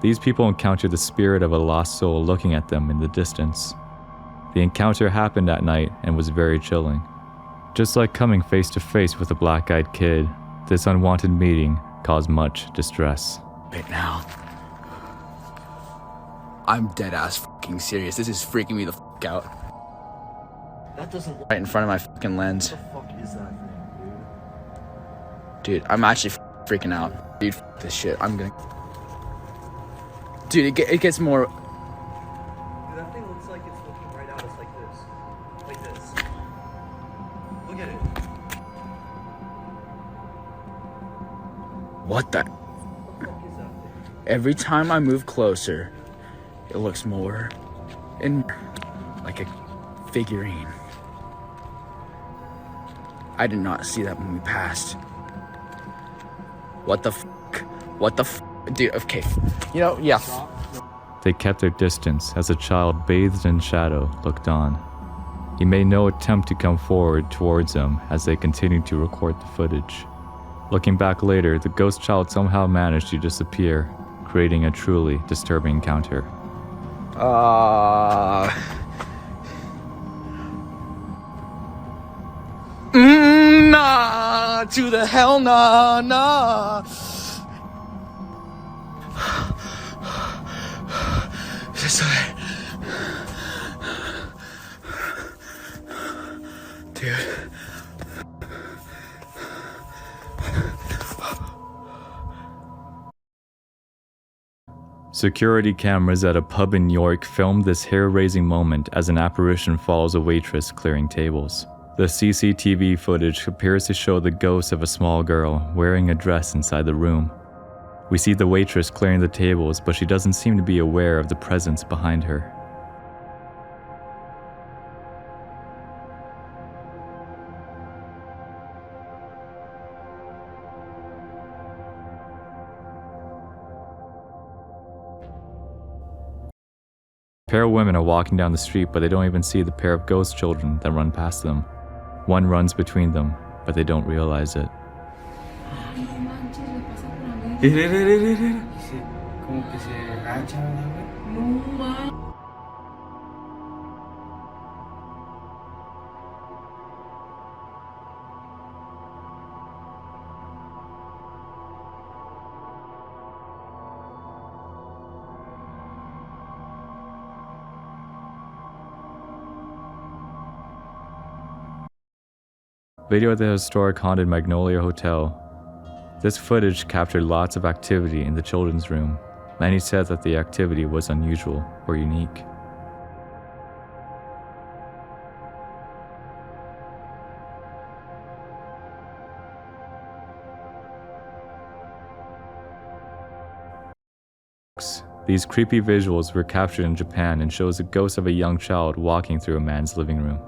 These people encounter the spirit of a lost soul looking at them in the distance. The encounter happened at night and was very chilling. Just like coming face to face with a black-eyed kid, this unwanted meeting caused much distress. Right now, I'm dead ass fucking serious. This is freaking me the fuck out. That doesn't. Right in front of my fucking lens. What the fuck is that thing, Dude, I'm actually freaking out. Dude, fuck this shit. I'm gonna. Dude, it gets more. dude? That thing looks like it's looking right at us like this. Like this. Look at it. What the? What the fuck is that thing? Every time I move closer, it looks more and like a figurine. I did not see that when we passed. What the fuck? What the fuck? Dude, okay. You know, yeah. They kept their distance as a child bathed in shadow looked on. He made no attempt to come forward towards them as they continued to record the footage. Looking back later, the ghost child somehow managed to disappear, creating a truly disturbing encounter. Nah, to the hell nah, nah. This way. Dude. Security cameras at a pub in York filmed this hair-raising moment as an apparition follows a waitress clearing tables. The CCTV footage appears to show the ghost of a small girl wearing a dress inside the room. We see the waitress clearing the tables, but she doesn't seem to be aware of the presence behind her. A pair of women are walking down the street, but they don't even see the pair of ghost children that run past them. One runs between them, but they don't realize it. Como que se agacha, ¿verdad? Video of the historic haunted Magnolia Hotel. This footage captured lots of activity in the children's room. Many said that the activity was unusual or unique. These creepy visuals were captured in Japan and shows a ghost of a young child walking through a man's living room.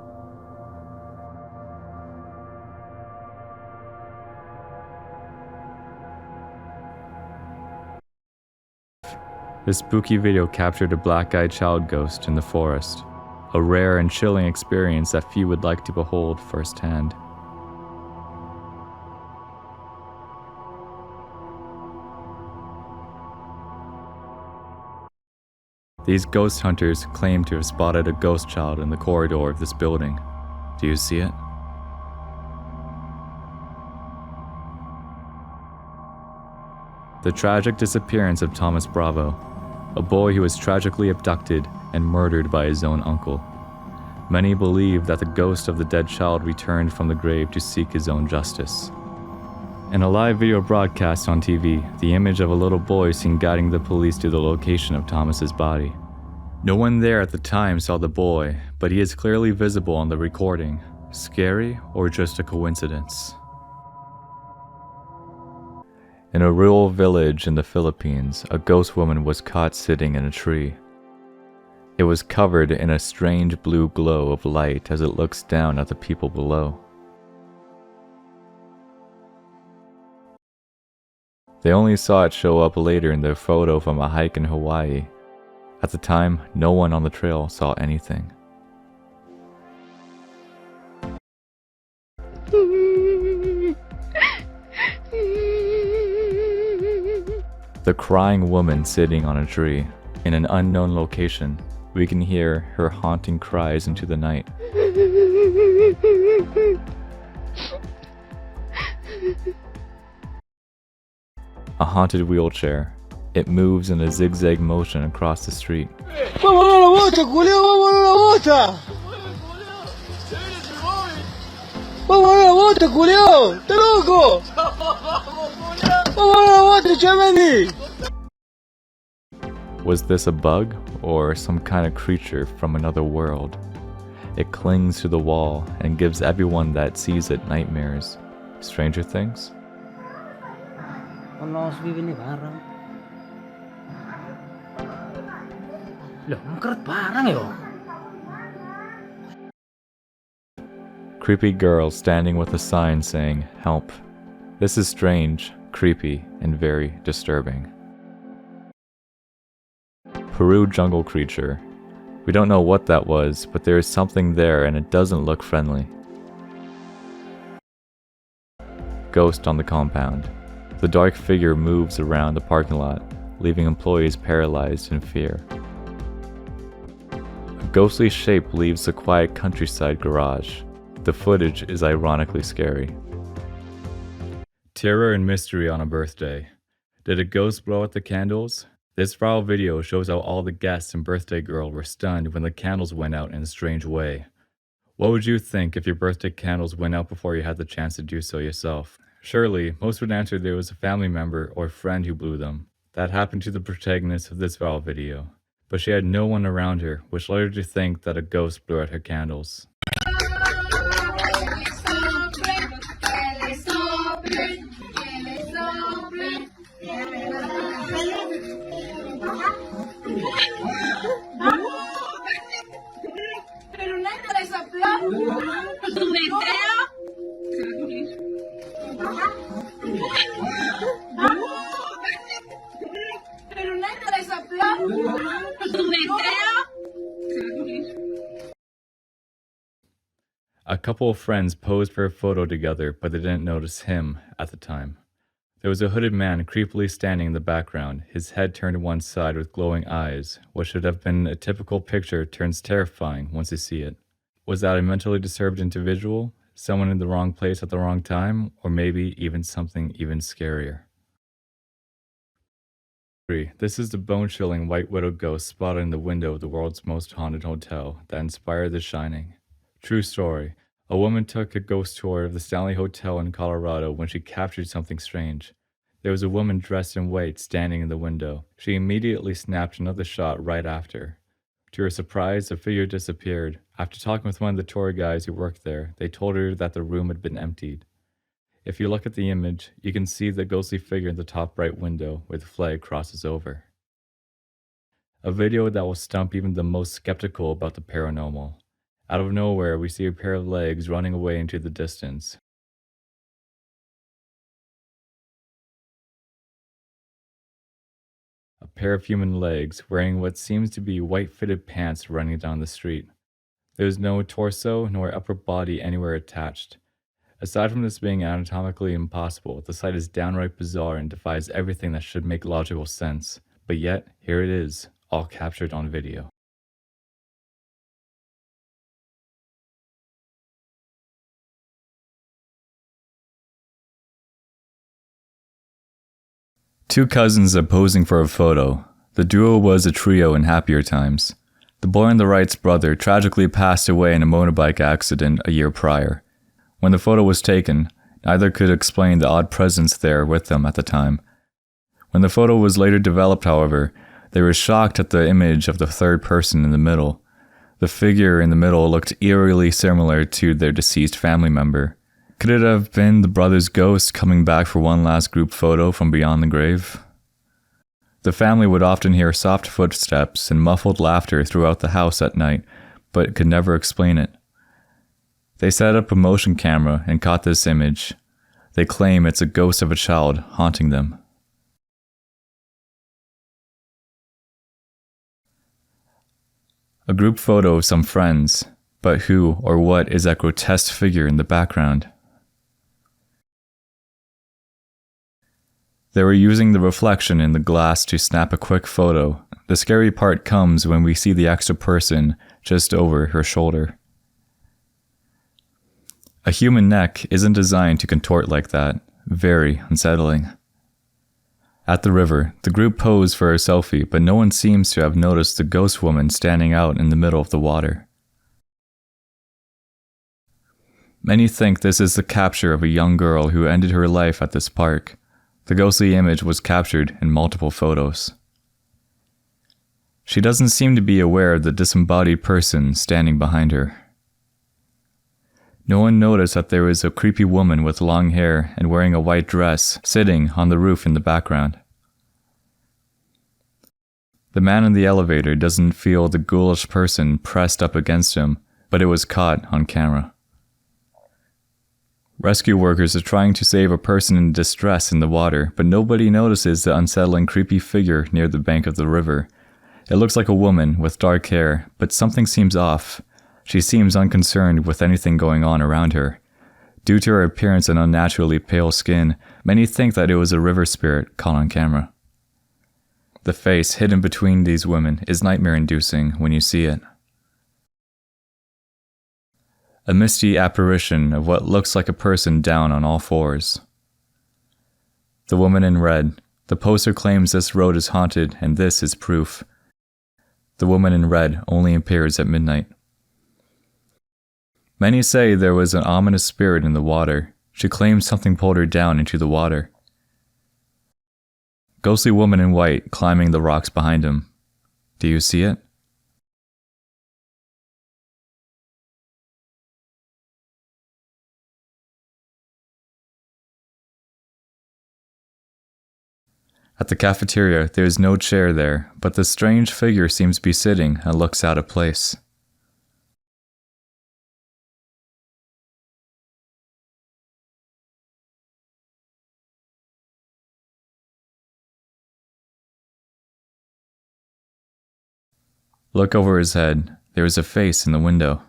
This spooky video captured a black-eyed child ghost in the forest, a rare and chilling experience that few would like to behold firsthand. These ghost hunters claim to have spotted a ghost child in the corridor of this building. Do you see it? The tragic disappearance of Thomas Bravo, a boy who was tragically abducted and murdered by his own uncle. Many believe that the ghost of the dead child returned from the grave to seek his own justice. In a live video broadcast on TV, the image of a little boy is seen guiding the police to the location of Thomas's body. No one there at the time saw the boy, but he is clearly visible on the recording. Scary or just a coincidence? In a rural village in the Philippines, a ghost woman was caught sitting in a tree. It was covered in a strange blue glow of light as it looks down at the people below. They only saw it show up later in their photo from a hike in Hawaii. At the time, no one on the trail saw anything. The crying woman sitting on a tree. In an unknown location, we can hear her haunting cries into the night. A haunted wheelchair. It moves in a zigzag motion across the street. ¡Vámonos a la bota, culiao! ¡Vámonos a la bota! ¡Vámonos a la bota, culiao! ¡Está loco! ¡Vámonos a la bota, Chamendi! Was this a bug or some kind of creature from another world? It clings to the wall and gives everyone that sees it nightmares. Stranger Things? Kalau sebibi ni barang. Loh, mangkeret barang yo. Creepy girl standing with a sign saying, "Help." This is strange, creepy, and very disturbing. Peru jungle creature. We don't know what that was, but there is something there and it doesn't look friendly. Ghost on the compound. The dark figure moves around the parking lot, leaving employees paralyzed in fear. A ghostly shape leaves the quiet countryside garage. The footage is ironically scary. Terror and mystery on a birthday. Did a ghost blow out the candles? This viral video shows how all the guests and birthday girl were stunned when the candles went out in a strange way. What would you think if your birthday candles went out before you had the chance to do so yourself? Surely, most would answer there was a family member or friend who blew them. That happened to the protagonist of this viral video. But she had no one around her, which led her to think that a ghost blew out her candles. A couple of friends posed for a photo together, but they didn't notice him at the time. There was a hooded man creepily standing in the background, his head turned to one side with glowing eyes. What should have been a typical picture turns terrifying once you see it. Was that a mentally disturbed individual? Someone in the wrong place at the wrong time? Or maybe even something even scarier? 3. This is the bone-chilling White Widow ghost spotted in the window of the world's most haunted hotel that inspired The Shining. True story. A woman took a ghost tour of the Stanley Hotel in Colorado when she captured something strange. There was a woman dressed in white standing in the window. She immediately snapped another shot right after. To her surprise, the figure disappeared. After talking with one of the tour guides who worked there, they told her that the room had been emptied. If you look at the image, you can see the ghostly figure in the top right window where the flag crosses over. A video that will stump even the most skeptical about the paranormal. Out of nowhere, we see a pair of legs running away into the distance. A pair of human legs wearing what seems to be white fitted pants running down the street. There is no torso nor upper body anywhere attached. Aside from this being anatomically impossible, the sight is downright bizarre and defies everything that should make logical sense. But yet, here it is, all captured on video. Two cousins are posing for a photo. The duo was a trio in happier times. The boy on the right's brother tragically passed away in a motorbike accident a year prior. When the photo was taken, neither could explain the odd presence there with them at the time. When the photo was later developed, however, they were shocked at the image of the third person in the middle. The figure in the middle looked eerily similar to their deceased family member. Could it have been the brother's ghost coming back for one last group photo from beyond the grave? The family would often hear soft footsteps and muffled laughter throughout the house at night, but could never explain it. They set up a motion camera and caught this image. They claim it's a ghost of a child haunting them. A group photo of some friends, but who or what is that grotesque figure in the background? They were using the reflection in the glass to snap a quick photo. The scary part comes when we see the extra person just over her shoulder. A human neck isn't designed to contort like that. Very unsettling. At the river, the group posed for a selfie, but no one seems to have noticed the ghost woman standing out in the middle of the water. Many think this is the capture of a young girl who ended her life at this park. The ghostly image was captured in multiple photos. She doesn't seem to be aware of the disembodied person standing behind her. No one noticed that there was a creepy woman with long hair and wearing a white dress sitting on the roof in the background. The man in the elevator doesn't feel the ghoulish person pressed up against him, but it was caught on camera. Rescue workers are trying to save a person in distress in the water, but nobody notices the unsettling creepy figure near the bank of the river. It looks like a woman with dark hair, but something seems off. She seems unconcerned with anything going on around her. Due to her appearance and unnaturally pale skin, many think that it was a river spirit caught on camera. The face hidden between these women is nightmare-inducing when you see it. A misty apparition of what looks like a person down on all fours. The woman in red. The poster claims this road is haunted and this is proof. The woman in red only appears at midnight. Many say there was an ominous spirit in the water. She claims something pulled her down into the water. Ghostly woman in white climbing the rocks behind him. Do you see it? At the cafeteria, there is no chair there, but the strange figure seems to be sitting and looks out of place. Look over his head. There is a face in the window.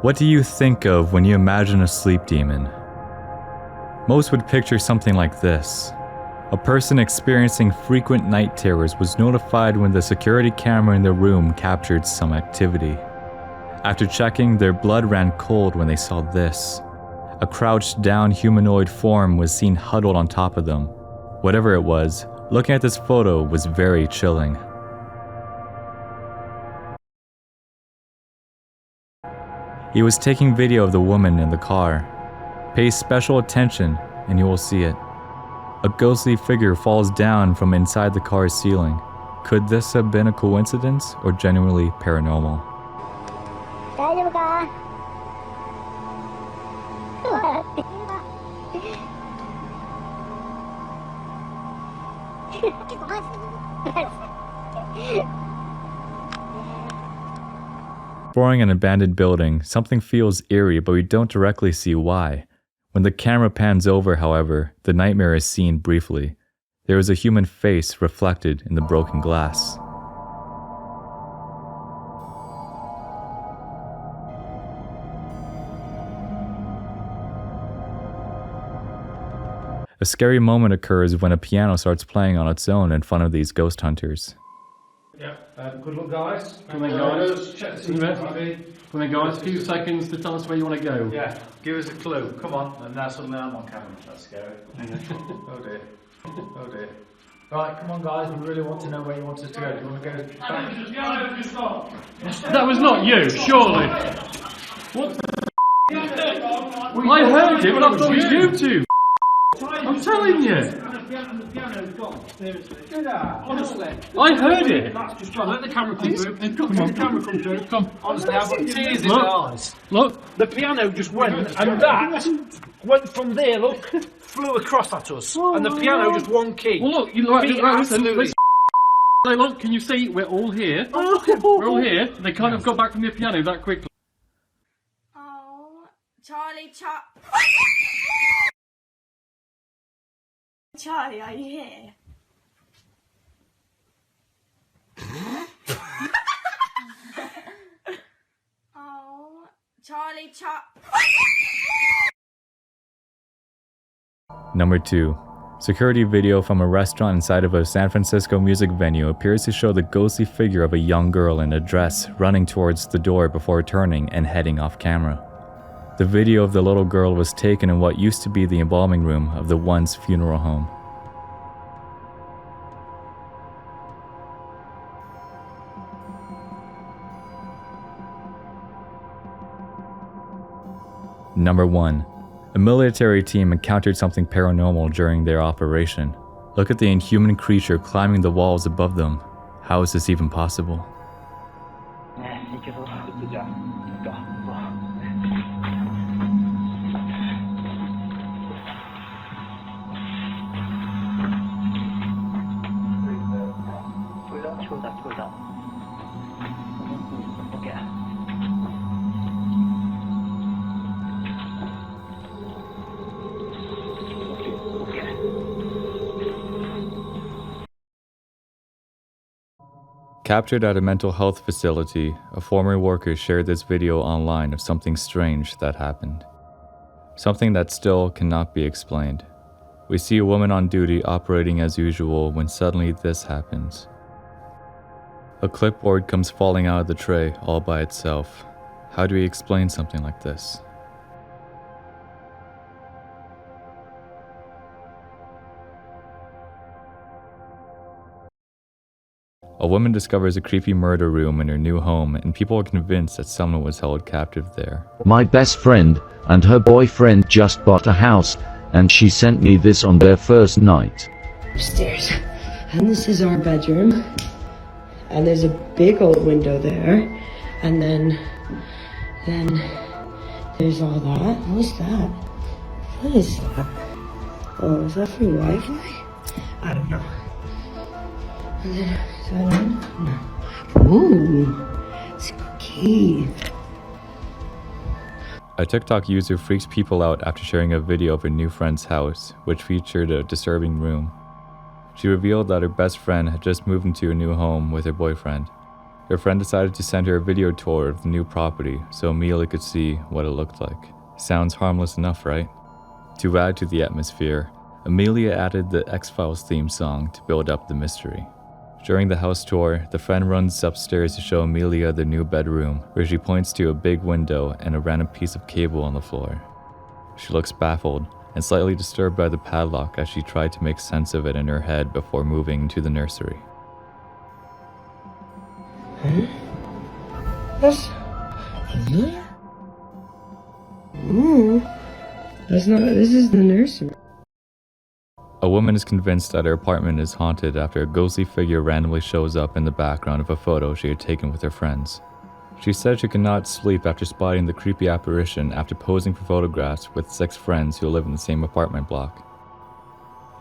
What do you think of when you imagine a sleep demon? Most would picture something like this. A person experiencing frequent night terrors was notified when the security camera in their room captured some activity. After checking, their blood ran cold when they saw this. A crouched down humanoid form was seen huddled on top of them. Whatever it was, looking at this photo was very chilling. He was taking video of the woman in the car. Pay special attention and you will see it. A ghostly figure falls down from inside the car's ceiling. Could this have been a coincidence or genuinely paranormal? Exploring an abandoned building, something feels eerie, but we don't directly see why. When the camera pans over, however, the nightmare is seen briefly. There is a human face reflected in the broken glass. A scary moment occurs when a piano starts playing on its own in front of these ghost hunters. Yeah, good luck, guys. Come in, guys. Check the Come in, guys. A few seconds to tell us where you want to go. Yeah, give us a clue. Come on. And now suddenly I'm on camera. That's scary. Oh dear. Oh dear. Right, come on, guys. We really want to know where you want us to go. Do you want to go back? That was not you, surely. What the I heard it, but I thought it was you two. I'm telling you. And the piano's gone. Seriously. Honestly. I heard it. That's just let the camera come through. Come on. Let the camera come through. Come. Honestly, I've got tears in my eyes. Look. The piano just went, and that went from there, look, flew across at us. And the piano just one key. Well, look, you know, listen, Hey, look, can you see? We're all here. We're all here. They kind of got back from the piano that quickly. Oh, Charlie, Charlie, are you here? Oh, Charlie, Number 2. Security video from a restaurant inside of a San Francisco music venue appears to show the ghostly figure of a young girl in a dress running towards the door before turning and heading off camera. The video of the little girl was taken in what used to be the embalming room of the once funeral home. Number 1. A military team encountered something paranormal during their operation. Look at the inhuman creature climbing the walls above them. How is this even possible? Captured at a mental health facility, a former worker shared this video online of something strange that happened. Something that still cannot be explained. We see a woman on duty operating as usual when suddenly this happens. A clipboard comes falling out of the tray all by itself. How do we explain something like this? A woman discovers a creepy murder room in her new home, and people are convinced that someone was held captive there. My best friend and her boyfriend just bought a house, and she sent me this on their first night. Upstairs, and this is our bedroom, and there's a big old window there, and then there's all that. What's that? What is that? Oh, is that for Wi-Fi? I don't know. And then, is that on? No. Ooh, it's a key. A TikTok user freaks people out after sharing a video of her new friend's house, which featured a disturbing room. She revealed that her best friend had just moved into a new home with her boyfriend. Her friend decided to send her a video tour of the new property so Amelia could see what it looked like. Sounds harmless enough, right? To add to the atmosphere, Amelia added the X-Files theme song to build up the mystery. During the house tour, the friend runs upstairs to show Amelia the new bedroom, where she points to a big window and a random piece of cable on the floor. She looks baffled and slightly disturbed by the padlock as she tried to make sense of it in her head before moving into the nursery. Huh? That's Amelia? That's not. This is the nursery. A woman is convinced that her apartment is haunted after a ghostly figure randomly shows up in the background of a photo she had taken with her friends. She said she could not sleep after spotting the creepy apparition after posing for photographs with 6 friends who live in the same apartment block.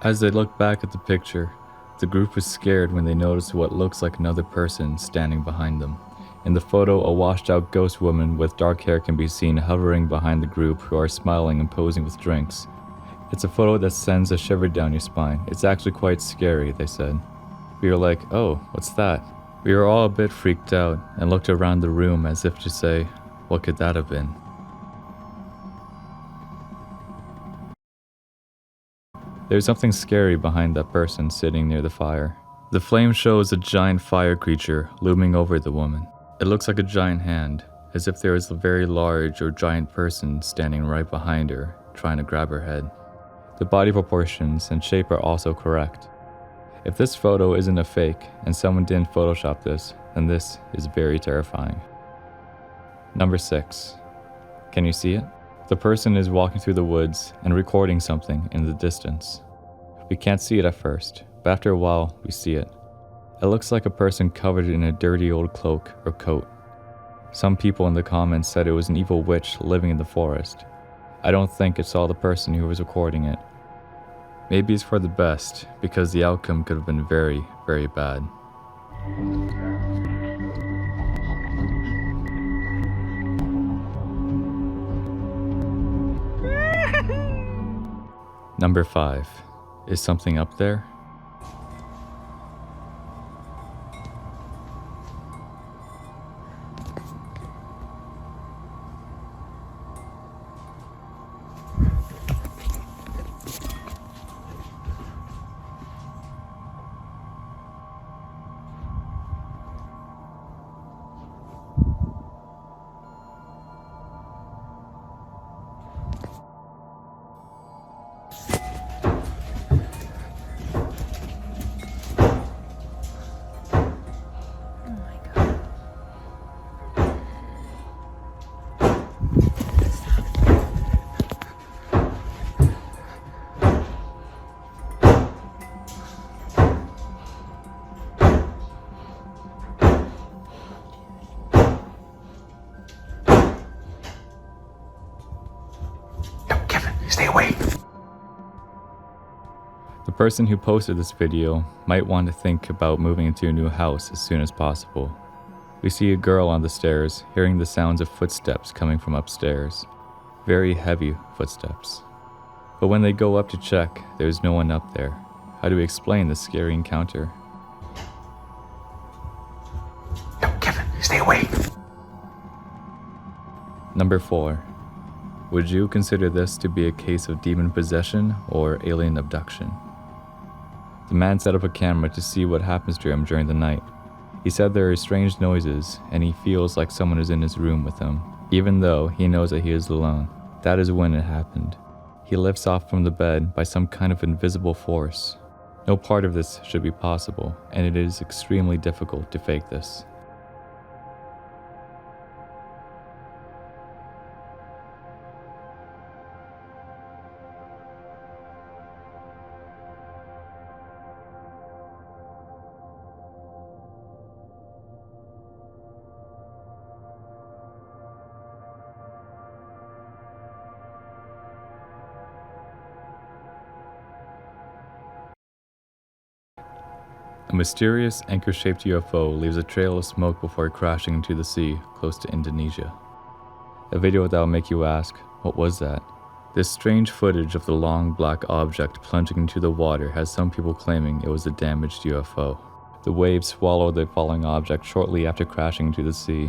As they looked back at the picture, the group was scared when they noticed what looks like another person standing behind them. In the photo, a washed-out ghost woman with dark hair can be seen hovering behind the group who are smiling and posing with drinks. It's a photo that sends a shiver down your spine. It's actually quite scary, they said. We were like, oh, what's that? We were all a bit freaked out and looked around the room as if to say, what could that have been? There's something scary behind that person sitting near the fire. The flame shows a giant fire creature looming over the woman. It looks like a giant hand, as if there was a very large or giant person standing right behind her, trying to grab her head. The body proportions and shape are also correct. If this photo isn't a fake and someone didn't Photoshop this, then this is very terrifying. Number 6. Can you see it? The person is walking through the woods and recording something in the distance. We can't see it at first, but after a while we see it. It looks like a person covered in a dirty old cloak or coat. Some people in the comments said it was an evil witch living in the forest. I don't think it saw the person who was recording it. Maybe it's for the best, because the outcome could have been very, very bad. Number 5. Is something up there? Stay away. The person who posted this video might want to think about moving into a new house as soon as possible. We see a girl on the stairs hearing the sounds of footsteps coming from upstairs. Very heavy footsteps. But when they go up to check, there's no one up there. How do we explain this scary encounter? No, Kevin, stay away. Number 4. Would you consider this to be a case of demon possession or alien abduction? The man set up a camera to see what happens to him during the night. He said there are strange noises and he feels like someone is in his room with him, even though he knows that he is alone. That is when it happened. He lifts off from the bed by some kind of invisible force. No part of this should be possible, and it is extremely difficult to fake this. A mysterious anchor-shaped UFO leaves a trail of smoke before crashing into the sea close to Indonesia. A video that will make you ask, what was that? This strange footage of the long black object plunging into the water has some people claiming it was a damaged UFO. The waves swallowed the falling object shortly after crashing into the sea.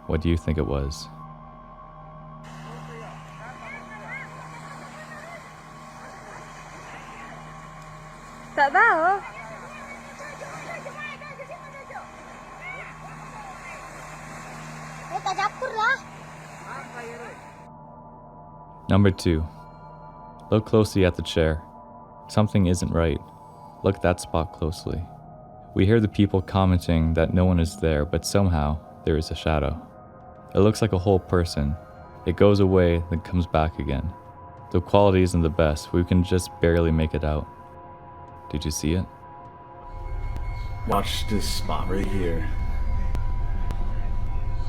What do you think it was? Tak tahu. Tak dapur lah. Number 2. Look closely at the chair. Something isn't right. Look at that spot closely. We hear the people commenting that no one is there, but somehow there is a shadow. It looks like a whole person. It goes away, then comes back again. The quality isn't the best, we can just barely make it out. Did you see it? Watch this spot right here.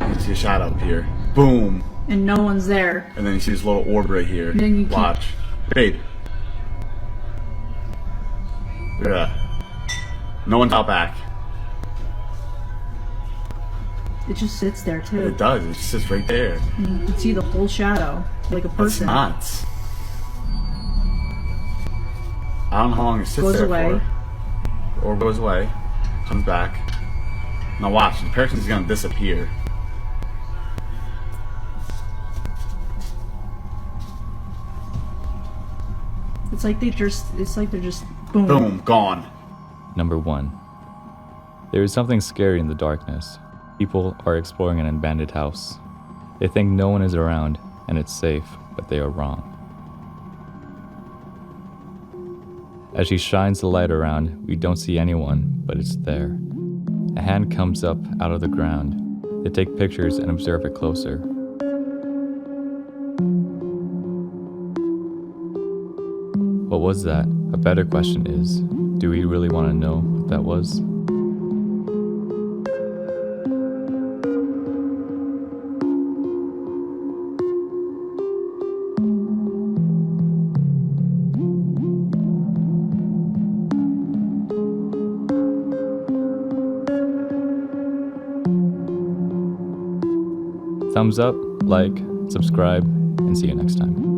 You see a shadow up here. Boom. And no one's there. And then you see this little orb right here. Then you keep- Watch. Babe. Look at that. No one's out back. It just sits there too. It does. It just sits right there. You can see the whole shadow, like a It's person. nuts. I don't know how long it sits Goes there away. for. Or goes away. Comes back. Now watch. The person's gonna disappear. It's like they're just boom. Boom. Gone. Number 1. There is something scary in the darkness. People are exploring an abandoned house. They think no one is around and it's safe, but they are wrong. As she shines the light around, we don't see anyone, but it's there. A hand comes up out of the ground. They take pictures and observe it closer. What was that? A better question is, do we really want to know what that was? Thumbs up, like, subscribe, and see you next time.